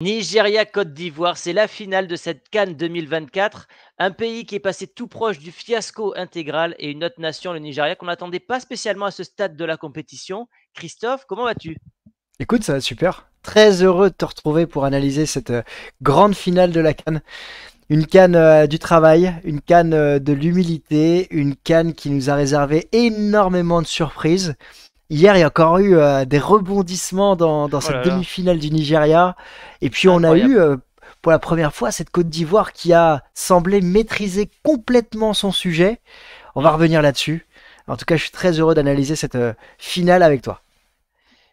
Nigeria-Côte d'Ivoire, c'est la finale de cette CAN 2024. Un pays qui est passé tout proche du fiasco intégral et une autre nation, le Nigeria, qu'on n'attendait pas spécialement à ce stade de la compétition. Christophe, comment vas-tu? Écoute, ça va super. Très heureux de te retrouver pour analyser cette grande finale de la CAN. Une CAN du travail, une CAN de l'humilité, une CAN qui nous a réservé énormément de surprises. Hier, il y a encore eu des rebondissements dans Oh cette là là, demi-finale du Nigeria. Et puis on a eu, incroyable. pour la première fois, cette Côte d'Ivoire qui a semblé maîtriser complètement son sujet. On va Hmm. revenir là-dessus. En tout cas, je suis très heureux d'analyser cette finale avec toi.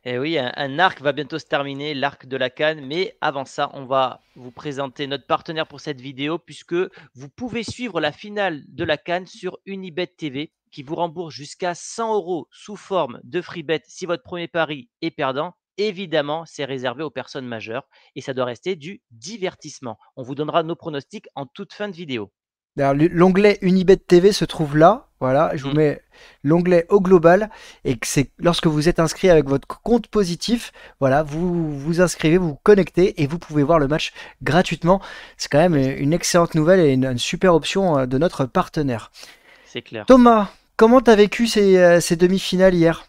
Et oui, un arc va bientôt se terminer, l'arc de la CAN. Mais avant ça, on va vous présenter notre partenaire pour cette vidéo, puisque vous pouvez suivre la finale de la CAN sur Unibet TV, qui vous rembourse jusqu'à 100 euros sous forme de free bet si votre premier pari est perdant. Évidemment, c'est réservé aux personnes majeures et ça doit rester du divertissement. On vous donnera nos pronostics en toute fin de vidéo. D'ailleurs, l'onglet Unibet TV se trouve là. Voilà, je vous Mm, mets l'onglet au global et que c'est lorsque vous êtes inscrit avec votre compte positif, voilà, vous vous inscrivez, vous vous connectez et vous pouvez voir le match gratuitement. C'est quand même oui, une excellente nouvelle et une super option de notre partenaire. c'est clair. Thomas, comment t'as vécu ces demi-finales hier?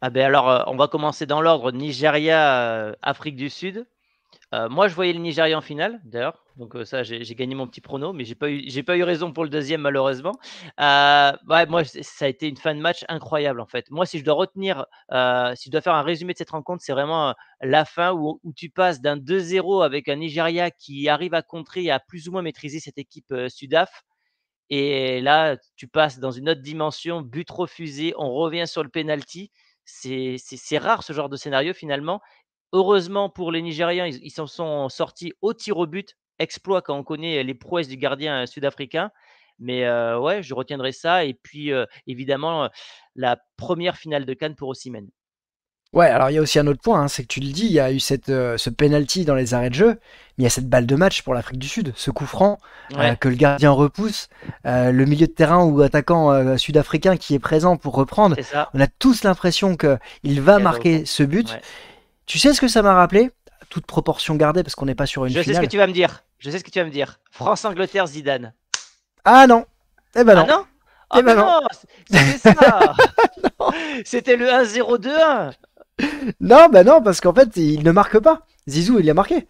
Ah ben alors, on va commencer dans l'ordre. Nigeria, Afrique du Sud. Moi, je voyais le Nigeria en finale, d'ailleurs, donc ça, j'ai gagné mon petit prono, mais j'ai pas eu raison pour le deuxième malheureusement. Ouais, moi, ça a été une fin de match incroyable, en fait. Moi, si je dois retenir, si je dois faire un résumé de cette rencontre, c'est vraiment, la fin où tu passes d'un 2-0 avec un Nigeria qui arrive à contrer et à plus ou moins maîtriser cette équipe, Sudaf et là, tu passes dans une autre dimension, but refusé, on revient sur le penalty. C'est rare ce genre de scénario finalement. Heureusement pour les Nigérians, ils s'en sont sortis au tir au but. Exploit quand on connaît les prouesses du gardien, sud-africain. Mais ouais, je retiendrai ça et puis, évidemment, la première finale de CAN pour Osimhen. Ouais, alors il y a aussi un autre point, hein, c'est que tu le dis, il y a eu ce penalty dans les arrêts de jeu, mais il y a cette balle de match pour l'Afrique du Sud, ce coup franc Ouais, que le gardien repousse, le milieu de terrain ou attaquant sud-africain qui est présent pour reprendre. c'est ça, On a tous l'impression qu'il va qu'il y a le rebond. marquer ce but. Ouais. Tu sais ce que ça m'a rappelé? Toute proportion gardée parce qu'on n'est pas sur une Je sais ce que finale. tu vas me dire. Je sais ce que tu vas me dire. France-Angleterre, Zidane. Ah non! Eh ben Ah non! non? Ah Eh ben ben non! non! C'était ça! C'était le 1-0-2-1. Non, bah non, parce qu'en fait, il ne marque pas. Zizou, il a marqué.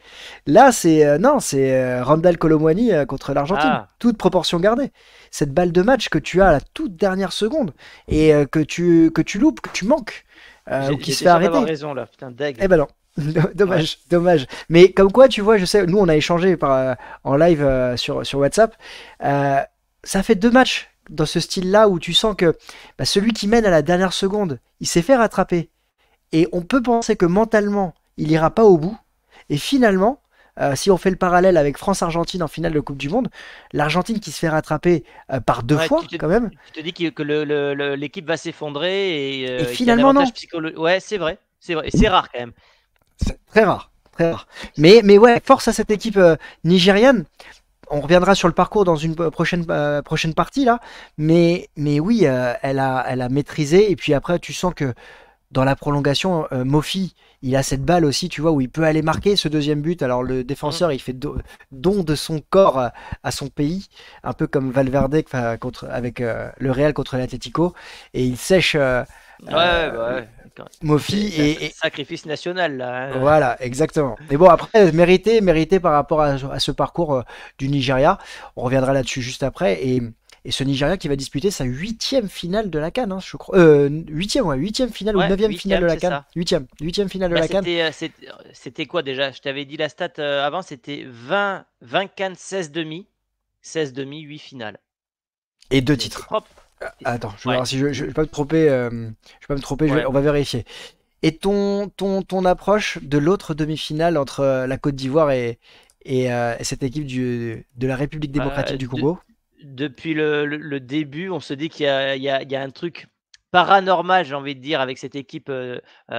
Là, c'est non, c'est Randall Colomwani contre l'Argentine. Ah, Toute proportion gardée. Cette balle de match que tu as à la toute dernière seconde et que tu loupes, que tu manques ou qui se j'étais fait sûr d'avoir arrêter. raison là, putain, Eh deg. ben non. Ouais. Dommage, dommage. Mais comme quoi, tu vois, je sais, nous on a échangé en live sur WhatsApp. Euh, Ça fait deux matchs dans ce style-là où tu sens que bah, celui qui mène à la dernière seconde, il s'est fait rattraper. Et on peut penser que mentalement, il ira pas au bout. Et finalement, si on fait le parallèle avec France-Argentine en finale de Coupe du Monde, l'Argentine qui se fait rattraper par deux Ouais, fois quand même, tu te dis que l'équipe va s'effondrer et et qu'il y a un finalement non. avantage psychologique. Ouais, c'est vrai, c'est vrai. Et c'est rare quand même. C'est très rare, très rare. Mais ouais, force à cette équipe nigériane. On reviendra sur le parcours dans une prochaine partie là. Mais oui, elle a maîtrisé. Et puis après, tu sens que dans la prolongation, Mofi, il a cette balle aussi, tu vois, où il peut aller marquer ce deuxième but. Alors le Mm. défenseur, il fait don de son corps à son pays, un peu comme Valverde avec le Real contre l'Atlético, et il sèche Ouais, ouais, euh, bah ouais. Mofi C'est un et sacrifice national là, hein. voilà, exactement. Mais bon, après, mérité par rapport à ce parcours du Nigeria. On reviendra là-dessus juste après. Et ce Nigeria qui va disputer sa huitième finale de la CAN, hein, je crois. Huitième, ouais, huitième finale ou Ouais, neuvième finale de huitième, la c'est CAN. ça. Huitième finale de Bah, la CAN. c'était quoi déjà? Je t'avais dit la stat avant, c'était 20 CAN, 16 demi, 16 demi, 8 finales. Et deux C'est titres. propre. Attends, je vais Ouais, voir si je vais pas me tromper. Je vais pas me tromper, ouais. on va vérifier. Et ton approche de l'autre demi-finale entre la Côte d'Ivoire et cette équipe de la République Bah, démocratique du Congo? depuis le début, on se dit qu'il y a un truc paranormal, j'ai envie de dire, avec cette équipe,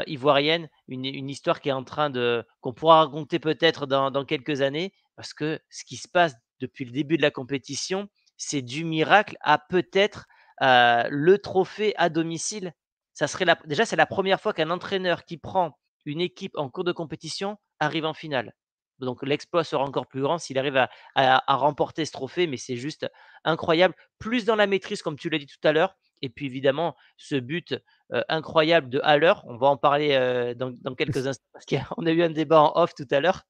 ivoirienne. Une histoire qui est en train de qu'on pourra raconter peut-être dans quelques années. Parce que ce qui se passe depuis le début de la compétition, c'est du miracle à peut-être, le trophée à domicile. Ça serait la déjà, c'est la première fois qu'un entraîneur qui prend une équipe en cours de compétition arrive en finale. Donc l'exploit sera encore plus grand s'il arrive à remporter ce trophée, mais c'est juste incroyable. Plus dans la maîtrise, comme tu l'as dit tout à l'heure, et puis évidemment, ce but incroyable de Haller, on va en parler dans quelques instants, parce qu'on a eu un débat en off tout à l'heure.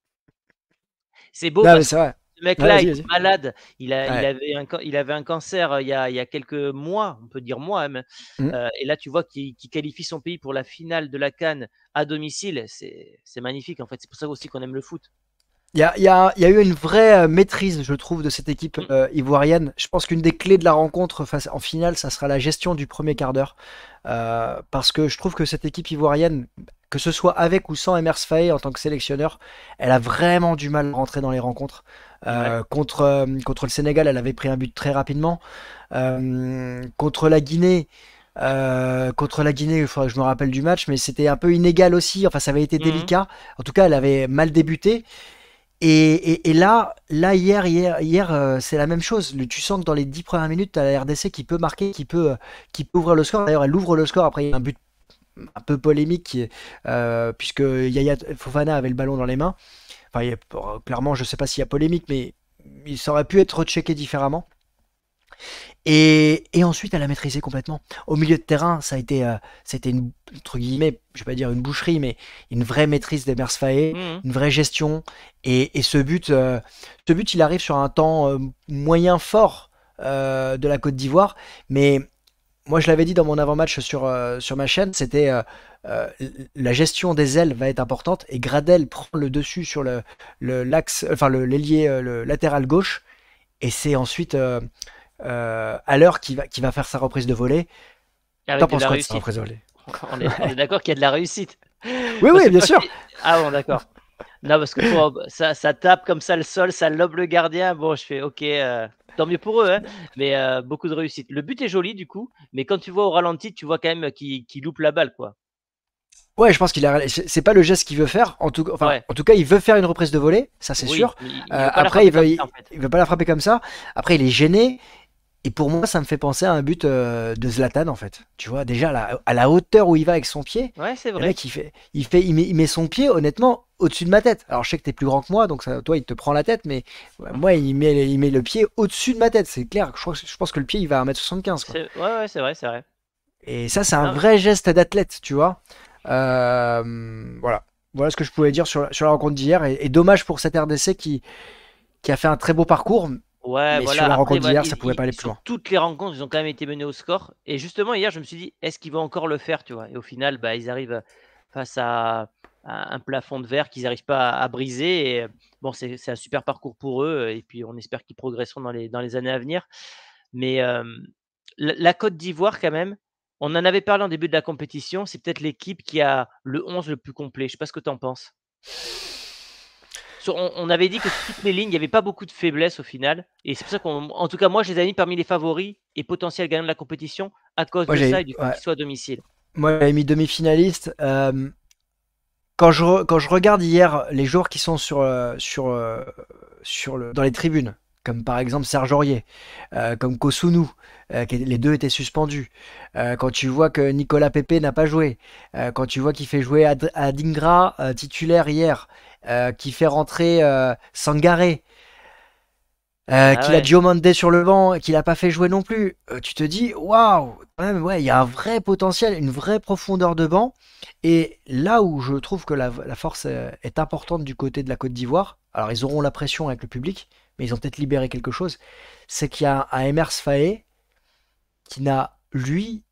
C'est beau Non, mais parce que c'est vrai. ce Ouais, mec-là, vas-y, il vas-y. est malade. Il Ouais. avait un cancer, il y a quelques mois, on peut dire mois même, Mm. et là, tu vois qu'il qualifie son pays pour la finale de la CAN à domicile. C'est magnifique, en fait. C'est pour ça aussi qu'on aime le foot. Il y a eu une vraie maîtrise, je trouve, de cette équipe Mmh, ivoirienne. Je pense qu'une des clés de la rencontre en finale, ça sera la gestion du premier quart d'heure. Parce que je trouve que cette équipe ivoirienne, que ce soit avec ou sans Emers Faé en tant que sélectionneur, elle a vraiment du mal à rentrer dans les rencontres. ouais. Contre le Sénégal, elle avait pris un but très rapidement. Contre la Guinée, il faudrait que je me rappelle du match, mais c'était un peu inégal aussi. Enfin, ça avait été Mmh mh. délicat. En tout cas, elle avait mal débuté. Et là hier, c'est la même chose. Tu sens que dans les 10 premières minutes, tu as la RDC qui peut marquer, qui peut ouvrir le score. D'ailleurs, elle ouvre le score. Après, il y a un but un peu polémique puisque Yaya Fofana avait le ballon dans les mains. Enfin, clairement, je sais pas s'il y a polémique, mais ça aurait pu être rechecké différemment. Et ensuite, elle a maîtrisé complètement. Au milieu de terrain, c'était une, entre guillemets, je vais pas dire une boucherie, mais une vraie maîtrise des Faé, Mmh. une vraie gestion. Et ce but, il arrive sur un temps moyen fort de la Côte d'Ivoire. Mais moi, je l'avais dit dans mon avant-match sur ma chaîne, c'était euh, la gestion des ailes va être importante. Et Gradel prend le dessus sur l'axe, enfin l'ailier, le latéral gauche. Et c'est ensuite à l'heure qui va faire sa reprise de volée. T'en Avec de penses la quoi de sa réussite. reprise de volée? On est d'accord qu'il y a de la réussite? Oui, Parce oui, que bien moi, sûr. ah bon, d'accord. Non, parce que ça tape comme ça le sol, ça lobe le gardien. Bon, je fais: «OK, tant mieux pour eux, hein», mais beaucoup de réussite. Le but est joli du coup, mais quand tu vois au ralenti, tu vois quand même qu'il loupe la balle, quoi. Ouais, je pense c'est pas le geste qu'il veut faire. Enfin, Ouais, en tout cas, il veut faire une reprise de volée, ça c'est oui, sûr. mais il veut pas la Après, frapper comme ça, en fait. il veut pas la frapper comme ça. Après, il est gêné. Et pour moi, ça me fait penser à un but de Zlatan en fait. Tu vois, déjà à la hauteur où il va avec son pied, Ouais, c'est le vrai. mec il met son pied honnêtement au-dessus de ma tête. Alors je sais que t'es plus grand que moi, donc toi il te prend la tête, mais ouais, moi il met le pied au-dessus de ma tête. C'est clair. Je pense que le pied il va à 1m75 quoi. Ouais, ouais, c'est vrai, c'est vrai. Et ça, c'est un Non, vrai geste d'athlète, tu vois. Voilà. Voilà ce que je pouvais dire sur la rencontre d'hier. Et dommage pour cette RDC qui a fait un très beau parcours, ouais, mais sur voilà, la après rencontre voilà, d'hier, ça pouvait pas aller plus sur loin. toutes les rencontres, ils ont quand même été menés au score et justement hier, je me suis dit: «Est-ce qu'ils vont encore le faire?» tu vois? Et au final, bah, ils arrivent, face à un plafond de verre qu'ils n'arrivent pas à briser et bon, c'est un super parcours pour eux, et puis on espère qu'ils progresseront dans les années à venir. Mais la Côte d'Ivoire quand même, on en avait parlé en début de la compétition, c'est peut-être l'équipe qui a le 11 le plus complet. Je sais pas ce que tu en penses? On avait dit que sur toutes les lignes, il y avait pas beaucoup de faiblesses au final, et c'est pour ça qu'en tout cas moi je les ai mis parmi les favoris et potentiels gagnants de la compétition à cause Moi, de ça et du fait ouais, qu'ils soient à domicile. moi, j'avais mis demi-finaliste. Quand je regarde hier les joueurs qui sont dans les tribunes, comme par exemple Serge Aurier, comme Kosunu, les deux étaient suspendus. Quand tu vois que Nicolas Pepe n'a pas joué, quand tu vois qu'il fait jouer Adingra titulaire hier, qui fait rentrer Sangaré, Ah qu'il a ouais, Diomandé sur le banc et qu'il a pas fait jouer non plus, tu te dis waouh, quand même, ouais, il y a un vrai potentiel, une vraie profondeur de banc. Et là où je trouve que la force est importante du côté de la Côte d'Ivoire, alors ils auront la pression avec le public, mais ils ont peut-être libéré quelque chose, c'est qu'il y a un Emers Faé qui n'a, lui,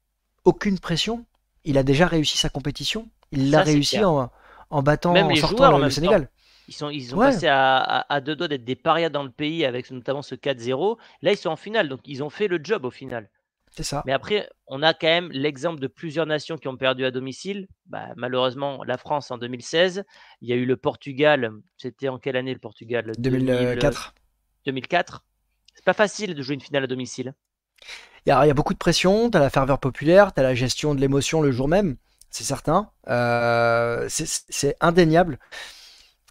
aucune pression. Il a déjà réussi sa compétition. Il l'a ça c'est réussi clair. en battant, Même en les sortant joueurs en le même temps. Sénégal. Ils ont Ouais, passé à 2 doigts d'être des parias dans le pays avec notamment ce 4-0. Là, ils sont en finale, donc ils ont fait le job au final. c'est ça. Mais après, on a quand même l'exemple de plusieurs nations qui ont perdu à domicile. Bah, malheureusement, la France en 2016. Il y a eu le Portugal. C'était en quelle année le Portugal? 2004. 2004. C'est pas facile de jouer une finale à domicile. Il y a beaucoup de pression, t'as la ferveur populaire, t'as la gestion de l'émotion le jour même, c'est certain. C'est indéniable.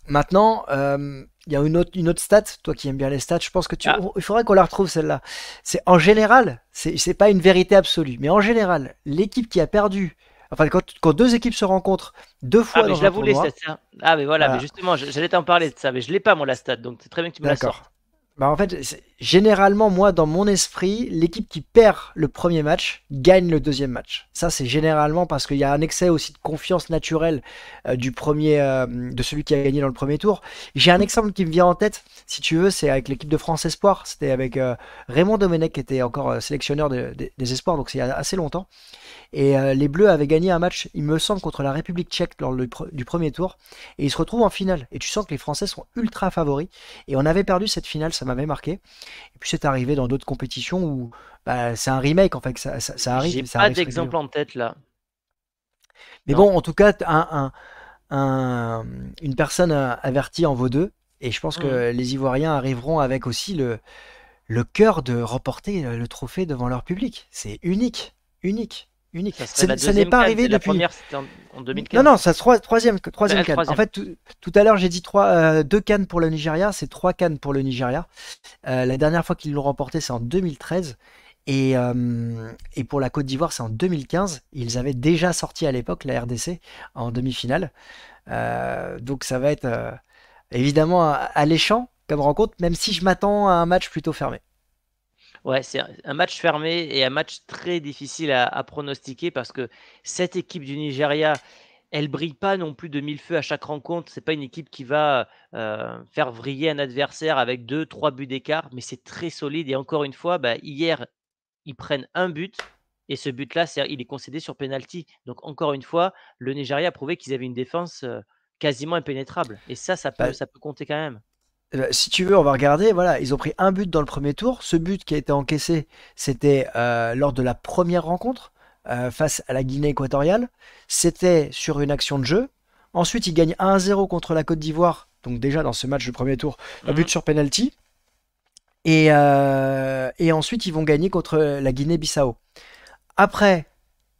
Maintenant, il y a une autre stat, toi qui aimes bien les stats, je pense que Ah, il faudrait qu'on la retrouve celle-là. C'est en général, c'est pas une vérité absolue, mais en général, l'équipe qui a perdu Enfin, quand deux équipes se rencontrent deux Ah, fois mais je dans la un voulais, tournoi, cette ça. Ah, mais voilà, mais voilà, justement, j'allais t'en parler de ça, mais je l'ai pas, moi, la stat, donc c'est très bien que tu me la d'accord. sortes. Bah, en fait, généralement, moi, dans mon esprit, l'équipe qui perd le premier match gagne le deuxième match. Ça, c'est généralement parce qu'il y a un excès aussi de confiance naturelle de celui qui a gagné dans le premier tour. J'ai un exemple qui me vient en tête, si tu veux, c'est avec l'équipe de France Espoir. C'était avec Raymond Domenech qui était encore sélectionneur des Espoirs, donc c'est il y a assez longtemps. Et les Bleus avaient gagné un match, il me semble, contre la République tchèque lors du premier tour. Et ils se retrouvent en finale. Et tu sens que les Français sont ultra favoris. Et on avait perdu cette finale, ça m'avait marqué. Et puis c'est arrivé dans d'autres compétitions où bah, c'est un remake, en fait, que ça J'ai arrive, ça pas arrive régulièrement. d'exemple en tête, là. Mais Non. bon, en tout cas, un- une personne avertie en vaut deux. Et je pense Mhm. que les Ivoiriens arriveront avec aussi le cœur de remporter le trophée devant leur public. C'est unique, unique, unique. Ça serait la Ça n'est deuxième pas CAN. arrivé La depuis. première, c'était en Non, non, 2015. ça troisième Le canne. En troisième. fait, tout à l'heure, j'ai dit deux cannes pour le Nigeria, c'est trois cannes pour le Nigeria. La dernière fois qu'ils l'ont remporté, c'est en 2013. Et pour la Côte d'Ivoire, c'est en 2015. Ils avaient déjà sorti à l'époque la RDC en demi-finale. Donc ça va être évidemment alléchant comme rencontre, même si je m'attends à un match plutôt fermé. Ouais, c'est un match fermé et un match très difficile à pronostiquer parce que cette équipe du Nigeria, elle brille pas non plus de mille feux à chaque rencontre. C'est pas une équipe qui va faire vriller un adversaire avec deux, trois buts d'écart, mais c'est très solide. Et encore une fois, bah, hier, ils prennent un but et ce but-là, il est concédé sur penalty. Donc encore une fois, le Nigeria a prouvé qu'ils avaient une défense quasiment impénétrable. Et ça peut, Bah, ça peut compter quand même. si tu veux, on va regarder. Voilà, ils ont pris un but dans le premier tour. Ce but qui a été encaissé, c'était lors de la première rencontre face à la Guinée équatoriale. C'était sur une action de jeu. Ensuite, ils gagnent 1-0 contre la Côte d'Ivoire. Donc déjà dans ce match du premier tour, un Mhm. but sur penalty. Et ensuite, ils vont gagner contre la Guinée-Bissau. Après,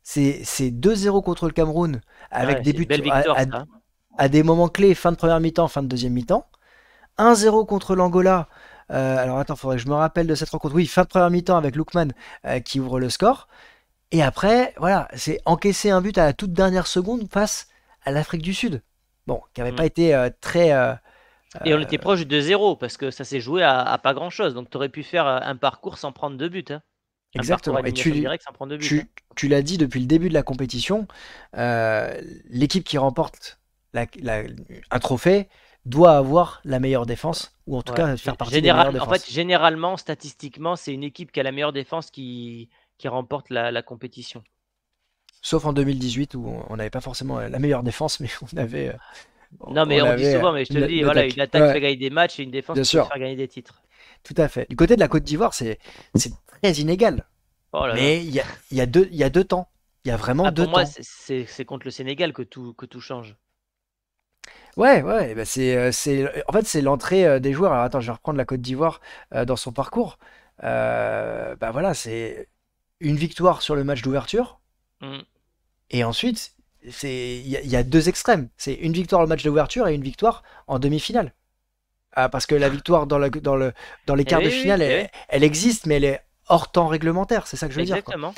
c'est 2-0 contre le Cameroun avec Ouais, des c'est une buts belle victoire, ça. à des moments clés, fin de première mi-temps, fin de deuxième mi-temps. 1-0 contre l'Angola. Alors attends, faudrait que je me rappelle de cette rencontre. Oui, fin de première mi-temps avec Lookman qui ouvre le score. Et après, voilà, c'est encaisser un but à la toute dernière seconde face à l'Afrique du Sud. Bon, qui n'avait Mm. pas été très. Et on était proche de zéro parce que ça s'est joué à pas grand-chose. Donc tu aurais pu faire un parcours sans prendre de but, hein. Un parcours à Exactement. Et élimination directe sans prendre de but, hein. tu l'as dit depuis le début de la compétition, l'équipe qui remporte la- un trophée doit avoir la meilleure défense, ou en tout Ouais. cas faire partie des meilleures En fait, défenses. généralement, statistiquement, c'est une équipe qui a la meilleure défense qui remporte la compétition. Sauf en 2018 où on n'avait pas forcément la meilleure défense, mais Non, mais on on dit avait souvent, mais je te le dis, une voilà, attaque. une attaque fait Ouais, gagner des matchs et une défense bien qui peut te sûr, faire gagner des titres. tout à fait. Du côté de la Côte d'Ivoire, c'est très inégal. Oh là là. Mais il y a deux temps. Il y a vraiment Ah, deux pour moi, temps. c'est contre le Sénégal que tout change. Ouais, ouais, bah en fait, c'est l'entrée des joueurs. Alors attends, je vais reprendre la Côte d'Ivoire dans son parcours. Bah voilà, c'est une victoire sur le match d'ouverture. Mm. Et ensuite, il y a deux extrêmes. C'est une victoire au match d'ouverture et une victoire en demi-finale. Ah, parce que la victoire dans les Eh quarts de oui, oui, finale, eh oui, elle existe, mais elle est hors temps réglementaire. C'est ça que je veux dire, quoi. exactement.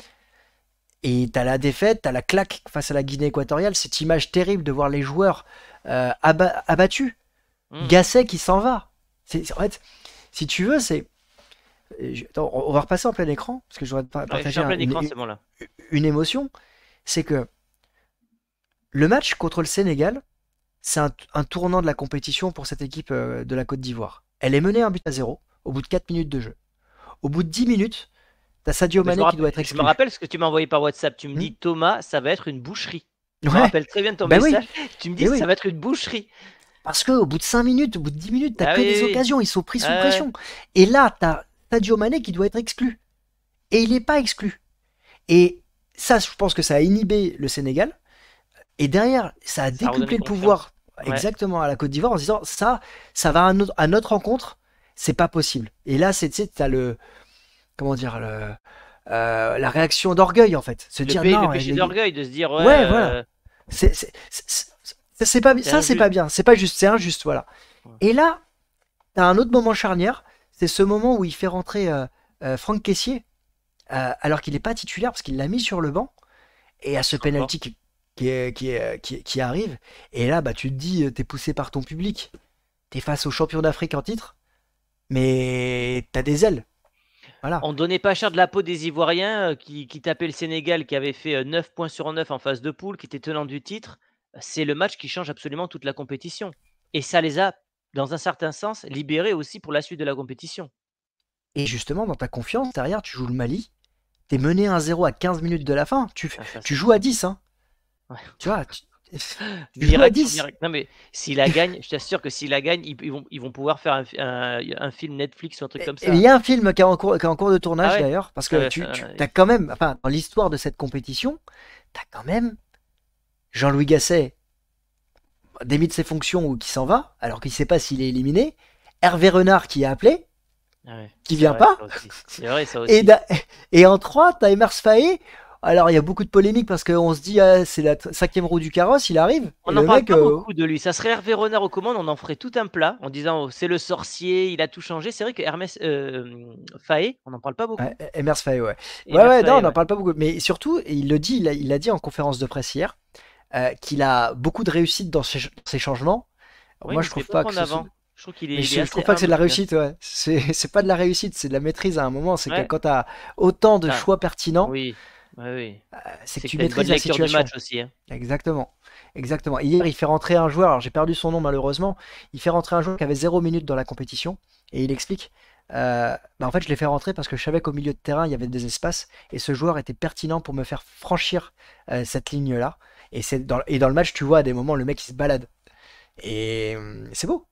Et t'as la défaite, t'as la claque face à la Guinée équatoriale, cette image terrible de voir les joueurs abattus. Mm. Gasset qui s'en va. En fait, si tu veux, attends, on va repasser en plein écran, parce que je voudrais Ouais, je suis partager en plein écran, c'est bon là. une émotion. C'est que le match contre le Sénégal, c'est un tournant de la compétition pour cette équipe de la Côte d'Ivoire. Elle est menée 1-0 au bout de 4 minutes de jeu. Au bout de 10 minutes, t'as Sadio Mais Mané qui doit être je me exclu. rappelle ce que tu m'as envoyé par WhatsApp. Tu me Hmm. dis, Thomas, ça va être une boucherie. Je me Ouais, rappelle très bien de ton ben oui, message. Tu me dis, mais ça oui. va être une boucherie. Parce qu'au bout de 5 minutes, au bout de 10 minutes, t'as Ah que oui, des oui, oui. occasions, ils sont pris Ouais, sous ouais. pression. Et là, t'as Sadio Mané qui doit être exclu. Et il n'est pas exclu. Et ça, je pense que ça a inhibé le Sénégal. Et derrière, ça a Ça a redonné décuplé le confiance. pouvoir Ouais. exactement à la Côte d'Ivoire en se disant ça va à notre rencontre, c'est pas possible. Et là, tu sais, t'as comment dire, la réaction d'orgueil en fait. Se dire Le non, péché d'orgueil de se dire, ouais, ouais, voilà. C'est, c'est, c'est pas, c'est ça, c'est pas injuste. bien. C'est pas juste, c'est injuste, voilà. Ouais. Et là, t'as un autre moment charnière. C'est ce moment où il fait rentrer Franck Caissier alors qu'il n'est pas titulaire parce qu'il l'a mis sur le banc. Et à ce Je crois penalty pas. qui arrive. Et là, bah, tu te dis, t'es poussé par ton public. T'es face au champion d'Afrique en titre, mais t'as des ailes. Voilà. On donnait pas cher de la peau des Ivoiriens qui tapaient le Sénégal, qui avait fait 9 points sur 9 en phase de poule, qui était tenant du titre. C'est le match qui change absolument toute la compétition. Et ça les a, dans un certain sens, libérés aussi pour la suite de la compétition. Et justement, dans ta confiance, derrière, tu joues le Mali. T'es mené 1-0 à 15 minutes de la fin. Ah, ça, Tu c'est joues à 10, hein. ouais. Tu vois, tu joues à Miracle sur 10. miracle. Non, mais s'il la gagne, je t'assure que s'il la gagne, ils vont pouvoir faire un film Netflix ou un truc comme Et il ça. y a un film qui est en cours de Ah tournage ouais? d'ailleurs, parce Ah que ouais, tu ça, as quand même, enfin, dans l'histoire de cette compétition, t'as quand même Jean-Louis Gasset démis de ses fonctions ou qui s'en va, alors qu'il sait pas s'il est éliminé. Hervé Renard qui est appelé, ah ouais, qui c'est vient vrai, pas. ça aussi. C'est vrai, ça Et, aussi. et en 3, t'as Emers Faé. Alors il y a beaucoup de polémiques parce qu'on se dit, ah, c'est la cinquième roue du carrosse, il arrive. On Et n'en le parle mec, pas beaucoup de lui. Ça serait Hervé Renard aux commandes, on en ferait tout un plat en disant: «Oh, c'est le sorcier, il a tout changé». C'est vrai que Hermès, Faé, on n'en parle pas beaucoup. ouais, Emers Faé, ouais. Ouais, Emers ouais, non, on Faé, n'en ouais. parle pas beaucoup. Mais surtout, et il le dit, il l'a dit en conférence de presse hier, qu'il a beaucoup de réussite dans ses changements. Alors Oui, moi, mais je il le trouve met pas pas trop que en ce soit. avant. Je trouve qu'il Mais est il est je trouve assez pas que c'est de humble la quand même. réussite, ouais. C'est pas de la réussite, c'est de la maîtrise à un moment. C'est que Ouais, quand t'as autant de ah, choix pertinents, oui, oui, oui. c'est que C'est que tu tu as une bonne maîtrises la lecture du situation. match aussi, hein. Exactement. Exactement. Hier, il fait rentrer un joueur, alors j'ai perdu son nom malheureusement, il fait rentrer un joueur qui avait 0 minute dans la compétition, et il explique, bah en fait je l'ai fait rentrer parce que je savais qu'au milieu de terrain il y avait des espaces, et ce joueur était pertinent pour me faire franchir cette ligne-là, et dans le match tu vois à des moments le mec il se balade, et c'est beau,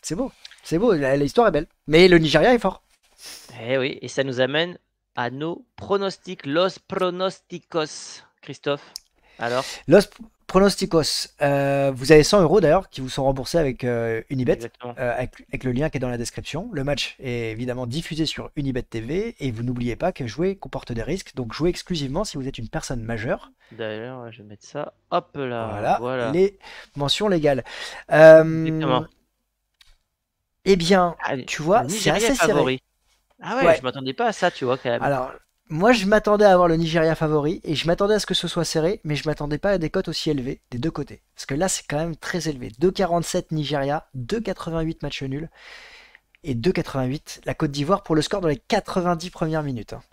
c'est beau, c'est beau, l'histoire est belle, mais le Nigeria est fort. Eh oui, et ça nous amène à nos pronostics, los pronosticos. Christophe, alors? Los Pronosticos, vous avez 100 € d'ailleurs qui vous sont remboursés avec Unibet, Exactement. avec le lien qui est dans la description. Le match est évidemment diffusé sur Unibet TV et vous n'oubliez pas que jouer comporte des risques, donc jouez exclusivement si vous êtes une personne majeure. D'ailleurs, je vais mettre ça, hop là, Voilà, voilà. les mentions légales. Euh, Exactement. eh bien, Allez, tu le vois, c'est Nigeria est assez serré. favori. Ah ouais, je Ouais, m'attendais pas à ça, tu vois, quand même. alors, moi je m'attendais à avoir le Nigeria favori et je m'attendais à ce que ce soit serré, mais je m'attendais pas à des cotes aussi élevées des deux côtés. Parce que là, c'est quand même très élevé. 2,47 Nigeria, 2,88 match nul et 2,88 la Côte d'Ivoire pour le score dans les 90 premières minutes, hein.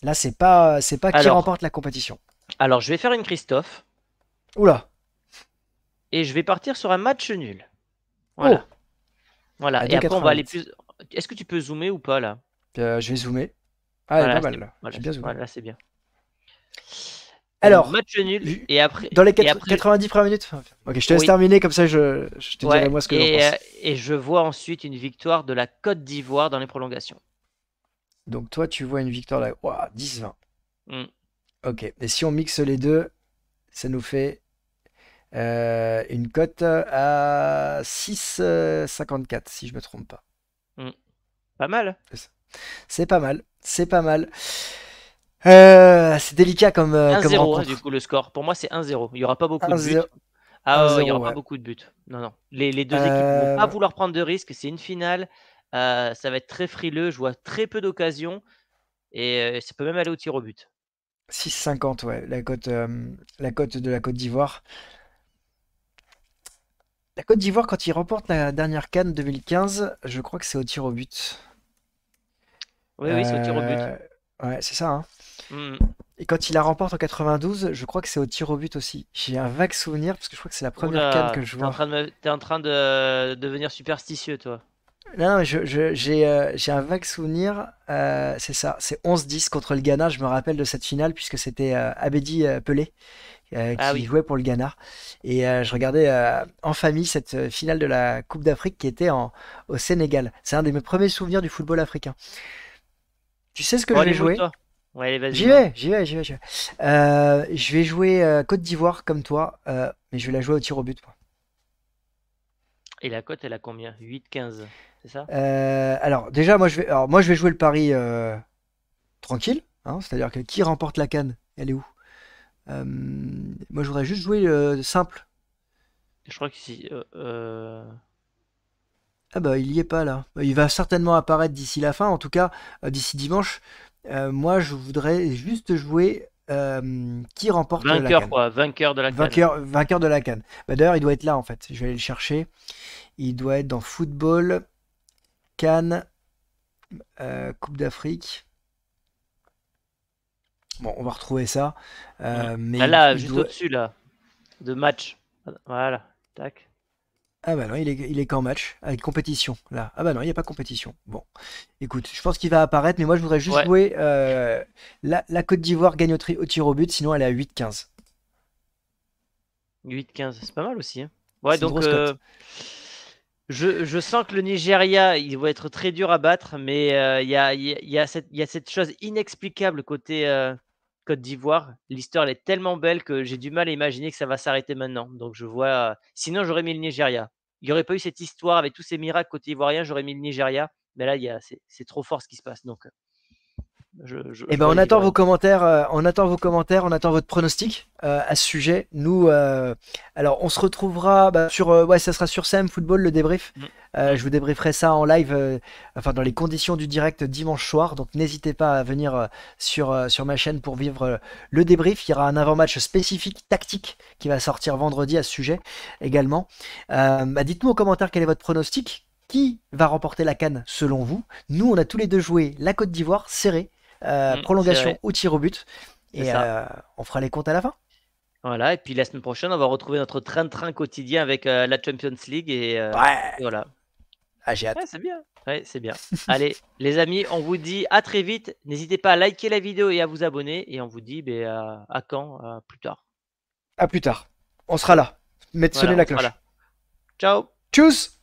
Là, c'est pas qui Alors, remporte la compétition. je vais faire une Christophe Oula, et je vais partir sur un match nul. oh, Voilà, voilà. à Et après, on va aller 2,88. plus. Est-ce que tu peux zoomer ou pas là? Je vais zoomer. Ah, elle est Voilà, pas mal là. voilà, J'ai bien zoomé. voilà, c'est bien. Donc Alors, match nul et après, dans les et après, 90 premières minutes. Ok, je te laisse oui, terminer, comme ça je te dirai ouais. moi ce que j'en pense. Et je vois ensuite une victoire de la Côte d'Ivoire dans les prolongations. Donc toi, tu vois une victoire là. Ouah, 10-20. Hmm, Ok, et si on mixe les deux, ça nous fait une cote à 6,54 si je me trompe pas. hmm. Pas mal. C'est ça. C'est pas mal, c'est pas mal. C'est délicat comme 1-0, hein, du rencontre. coup, le score. Pour moi, c'est 1-0. Il n'y aura pas beaucoup de buts. 1-0, Ah ouais, il y 1-0, aura pas ouais. beaucoup de buts. Non, non. Les 2 équipes vont pas Euh, vouloir prendre de risques. C'est une finale. Ça va être très frileux. Je vois très peu d'occasions et ça peut même aller au tir au but. 6,50, ouais, la cote de la Côte d'Ivoire. La Côte d'Ivoire, quand ils remportent la dernière CAN 2015, je crois que c'est au tir au but. Oui, oui, c'est au tir au but. Euh, ouais, c'est ça, hein. Mmh. Et quand il la remporte en 92, je crois que c'est au tir au but aussi. J'ai un vague souvenir, parce que je crois que c'est la Ouh première CAN que là! je Tu en vois. train de tu en train de devenir superstitieux, toi. Non, non, mais j'ai un vague souvenir, c'est ça, c'est 11-10 contre le Ghana, je me rappelle de cette finale, puisque c'était Abedi Pelé Ah qui oui. jouait pour le Ghana. Et je regardais en famille cette finale de la Coupe d'Afrique qui était au Sénégal. C'est un de mes premiers souvenirs du football africain. Tu sais ce que Bon je vais allez, jouer? mouille-toi. Ouais, allez, vas-y, J'y mouille. vais, j'y vais, j'y vais, j'y vais. Je vais jouer Côte d'Ivoire comme toi, mais je vais la jouer au tir au but, moi. Et la cote, elle a combien? 8-15, c'est ça? Alors déjà, moi je vais jouer le pari tranquille, hein, c'est-à-dire que qui remporte la CAN, elle est où? Moi je voudrais juste jouer simple. Je crois que si, Ah bah il y est pas là. Il va certainement apparaître d'ici la fin, en tout cas d'ici dimanche. Moi je voudrais juste jouer qui remporte la Vainqueur, CAN. quoi. Vainqueur de la CAN. Vainqueur de la CAN. Bah, d'ailleurs, il doit être là en fait. Je vais aller le chercher. Il doit être dans football, CAN, Coupe d'Afrique. Bon, on va retrouver ça. Mais Ah là, il juste doit. au-dessus, là. De match. Voilà. Tac. Ah bah non, il est qu'en match, avec compétition, là. Ah bah non, il n'y a pas compétition. Bon, écoute, je pense qu'il va apparaître, mais moi je voudrais juste Ouais. jouer la Côte d'Ivoire gagne au tir au but, sinon elle est à 8-15. 8-15. C'est pas mal aussi, hein. Ouais, C'est une donc grosse cote. je sens que le Nigeria, il va être très dur à battre, mais il y a cette chose inexplicable côté Côte d'Ivoire. L'histoire, elle est tellement belle que j'ai du mal à imaginer que ça va s'arrêter maintenant. Donc je vois. Sinon, j'aurais mis le Nigeria. Il n'y aurait pas eu cette histoire avec tous ces miracles côté ivoirien, j'aurais mis le Nigeria. Mais là, c'est trop fort ce qui se passe. Donc Eh je ben, vois on les attend Ivoiriens. vos commentaires, on attend vos commentaires, on attend votre pronostic à ce sujet. Nous, alors, on se retrouvera sur, ouais, ça sera sur CM Football le débrief. Mm, mm. Je vous débrieferai ça en live, enfin dans les conditions du direct dimanche soir. Donc n'hésitez pas à venir sur ma chaîne pour vivre le débrief. Il y aura un avant-match spécifique tactique qui va sortir vendredi à ce sujet également. Bah, dites-nous en commentaire quel est votre pronostic. Qui va remporter la CAN selon vous? Nous, on a tous les deux joué la Côte d'Ivoire serré, C'est prolongation vrai, au tir au but, c'est et ça. on fera les comptes à la fin. Voilà, et puis la semaine prochaine, on va retrouver notre train-train quotidien avec la Champions League et Ouais, voilà. ah, j'ai Ouais, hâte. c'est bien. Ouais, c'est bien. Allez, les amis, on vous dit à très vite. N'hésitez pas à liker la vidéo et à vous abonner. Et on vous dit ben, à quand? À plus tard. À plus tard. On sera là. Mettez sonner Voilà, on la sera cloche. là. Ciao! Tchuss!